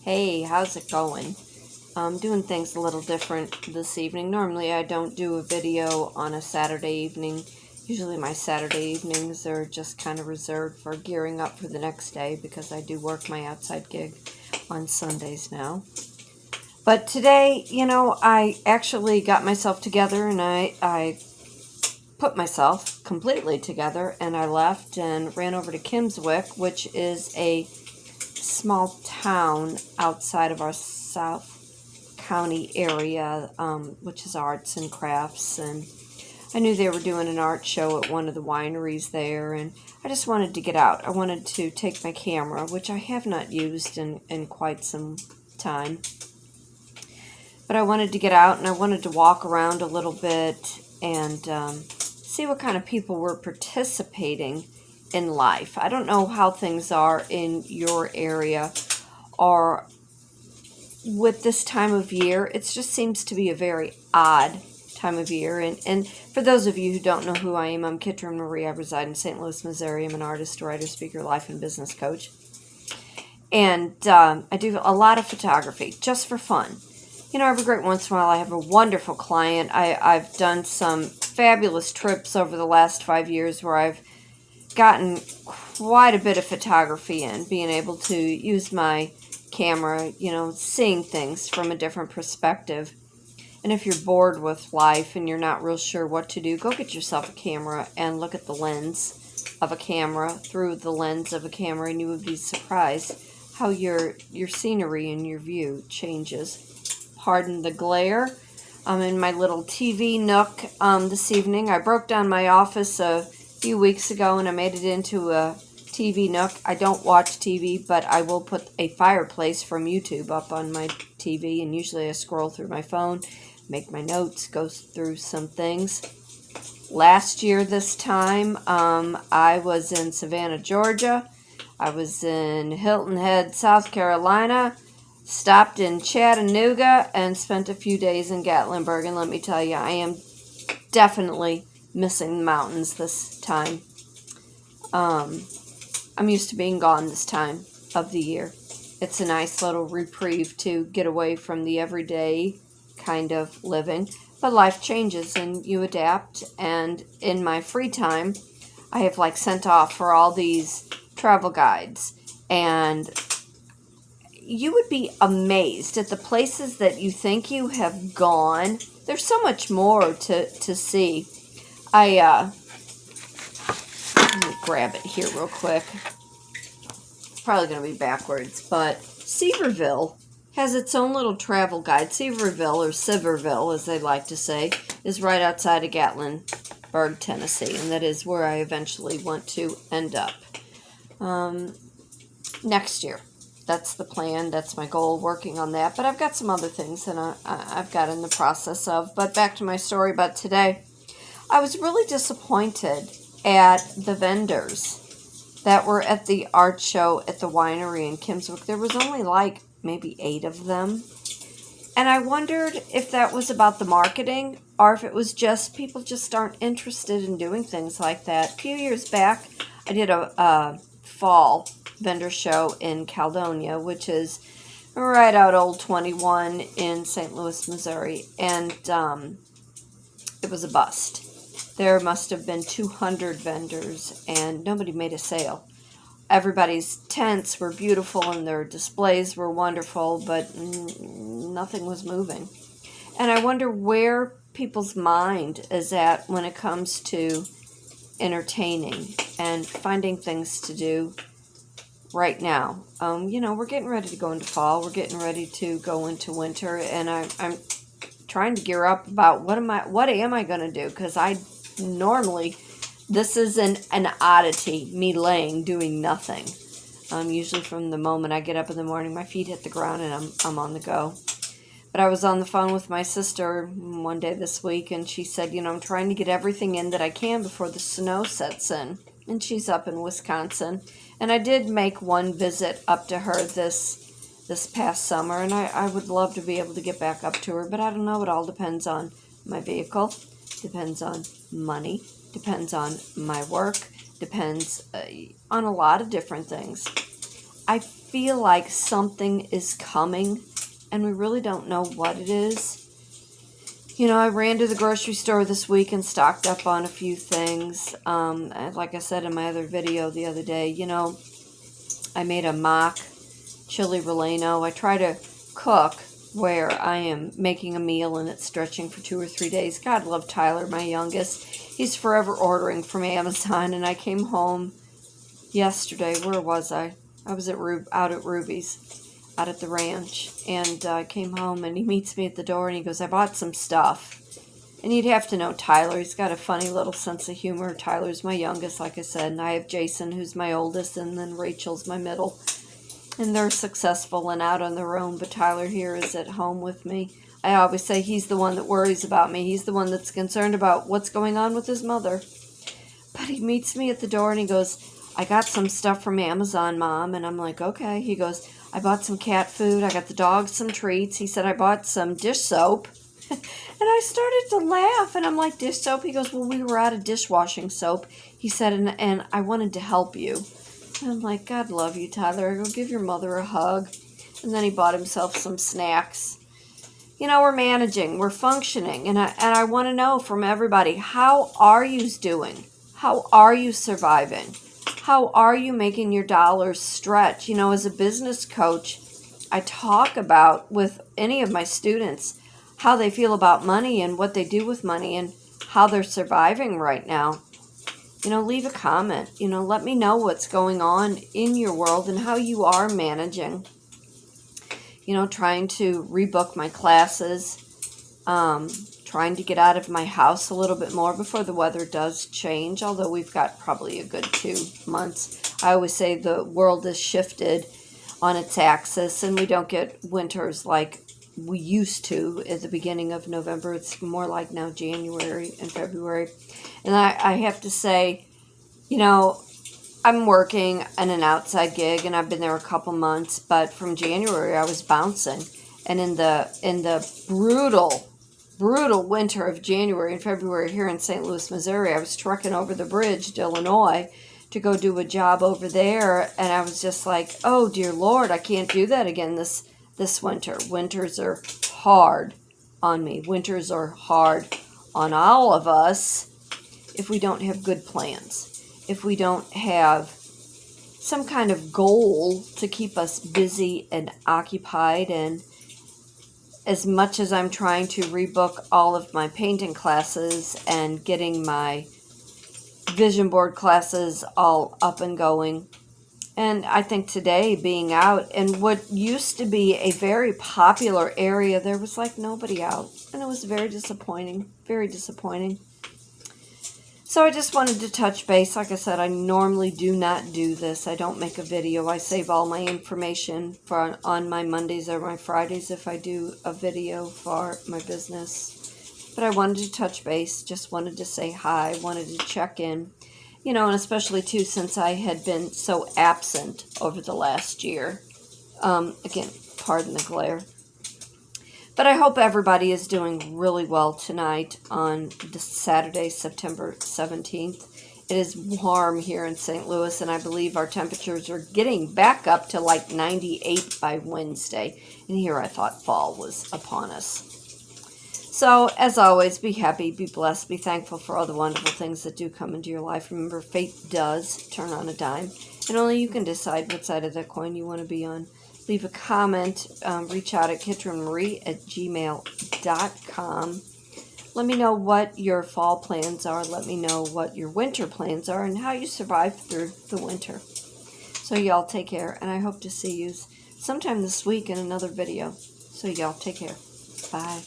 Hey, how's it going? I'm doing things a little different this evening. Normally I don't do a video on a Saturday evening. Usually my Saturday evenings are just kind of reserved for gearing up for the next day because I do work my outside gig on Sundays now. But today, I actually got myself together and I put myself completely together and I left and ran over to Kimmswick, which is a small town outside of our South County area, which is arts and crafts, and I knew they were doing an art show at one of the wineries there, and I just wanted to get out. I wanted to take my camera, which I have not used in quite some time, but I wanted to get out and I wanted to walk around a little bit and see what kind of people were participating in life. I don't know how things are in your area or with this time of year. It just seems to be a very odd time of year. And for those of you who don't know who I am, I'm Kitryn Marie. I reside in St. Louis, Missouri. I'm an artist, writer, speaker, life and business coach. And I do a lot of photography just for fun. Every great once in a while I have a wonderful client. I've done some fabulous trips over the last 5 years where I've gotten quite a bit of photography in, being able to use my camera, seeing things from a different perspective. And if you're bored with life and you're not real sure what to do, go get yourself a camera and look at the lens of a camera, through the lens of a camera, and you would be surprised how your scenery and your view changes. Pardon the glare. I'm in my little TV nook this evening. I broke down my office a few weeks ago and I made it into a TV nook. I don't watch TV, but I will put a fireplace from YouTube up on my TV, and usually I scroll through my phone, make my notes, go through some things. Last year this time, I was in Savannah, Georgia. I was in Hilton Head, South Carolina. Stopped in Chattanooga and spent a few days in Gatlinburg, and let me tell you, I am definitely missing the mountains this time. I'm used to being gone this time of the year. It's a nice little reprieve to get away from the everyday kind of living, but life changes and you adapt, and in my free time, I have sent off for all these travel guides, and you would be amazed at the places that you think you have gone. There's so much more to see. Let me grab it here real quick. It's probably going to be backwards, but Seaverville has its own little travel guide. Seaverville, or Siverville, as they like to say, is right outside of Gatlinburg, Tennessee, and that is where I eventually want to end up next year. That's the plan. That's my goal, working on that. But I've got some other things that I've got in the process of. But back to my story about today. I was really disappointed at the vendors that were at the art show at the winery in Kimmswick. There was only maybe 8 of them. And I wondered if that was about the marketing or if it was just people just aren't interested in doing things like that. A few years back, I did a fall vendor show in Caledonia, which is right out Old 21 in St. Louis, Missouri, and it was a bust. There must have been 200 vendors, and nobody made a sale. Everybody's tents were beautiful, and their displays were wonderful, but nothing was moving. And I wonder where people's mind is at when it comes to entertaining and finding things to do right now. We're getting ready to go into fall. We're getting ready to go into winter, and I'm trying to gear up about what am I going to do? Because I normally, this is an oddity, me doing nothing. Usually from the moment I get up in the morning, my feet hit the ground and I'm on the go. But I was on the phone with my sister one day this week, and she said, I'm trying to get everything in that I can before the snow sets in. And she's up in Wisconsin. And I did make one visit up to her this past summer, and I would love to be able to get back up to her, but I don't know. It all depends on my vehicle, depends on money, depends on my work, depends on a lot of different things. I feel like something is coming, and we really don't know what it is. You know, I ran to the grocery store this week and stocked up on a few things. Like I said in my other video the other day, you know, I made a mock chili relleno. I try to cook where I am making a meal and it's stretching for 2 or 3 days. God love Tyler, my youngest. He's forever ordering from Amazon, and I came home yesterday. Where was I? I was out at Ruby's, out at the ranch, and I came home and he meets me at the door and he goes, I bought some stuff. And you'd have to know Tyler. He's got a funny little sense of humor. Tyler's my youngest, like I said, and I have Jason, who's my oldest, and then Rachel's my middle. And they're successful and out on their own, but Tyler here is at home with me. I always say he's the one that worries about me. He's the one that's concerned about what's going on with his mother. But he meets me at the door and he goes, I got some stuff from Amazon, Mom. And I'm like, okay. He goes, I bought some cat food. I got the dog some treats. He said, I bought some dish soap. And I started to laugh. And I'm like, dish soap? He goes, well, we were out of dishwashing soap. He said, and I wanted to help you. And I'm like, God love you, Tyler. I go, give your mother a hug. And then he bought himself some snacks. You know, we're managing. We're functioning. And I want to know from everybody, how are you doing? How are you surviving? How are you making your dollars stretch? You know, as a business coach, I talk about with any of my students how they feel about money and what they do with money and how they're surviving right now. You know, leave a comment. You know, let me know what's going on in your world and how you are managing. You know, trying to rebook my classes, trying to get out of my house a little bit more before the weather does change, although we've got probably a good 2 months. I always say the world is shifted on its axis, and we don't get winters like we used to at the beginning of November. It's more like now January and February. And I have to say, you know, I'm working in an outside gig, and I've been there a couple months, but from January I was bouncing. And in the brutal winter of January and February here in St. Louis, Missouri, I was trucking over the bridge to Illinois to go do a job over there, and I was just like, oh dear Lord, I can't do that again this winter. Winters are hard on me. Winters are hard on all of us if we don't have good plans, if we don't have some kind of goal to keep us busy and occupied. And as much as I'm trying to rebook all of my painting classes and getting my vision board classes all up and going, and I think today being out in what used to be a very popular area, there was like nobody out, and it was very disappointing, very disappointing. So I just wanted to touch base. Like I said, I normally do not do this. I don't make a video. I save all my information on my Mondays or my Fridays if I do a video for my business. But I wanted to touch base, just wanted to say hi, wanted to check in. You know, and especially too since I had been so absent over the last year. Again, pardon the glare. But I hope everybody is doing really well tonight on this Saturday, September 17th. It is warm here in St. Louis, and I believe our temperatures are getting back up to like 98 by Wednesday. And here I thought fall was upon us. So, as always, be happy, be blessed, be thankful for all the wonderful things that do come into your life. Remember, fate does turn on a dime, and only you can decide what side of that coin you want to be on. Leave a comment, reach out at kitrynmarie@gmail.com. Let me know what your fall plans are. Let me know what your winter plans are and how you survive through the winter. So y'all take care, and I hope to see you sometime this week in another video. So y'all take care. Bye.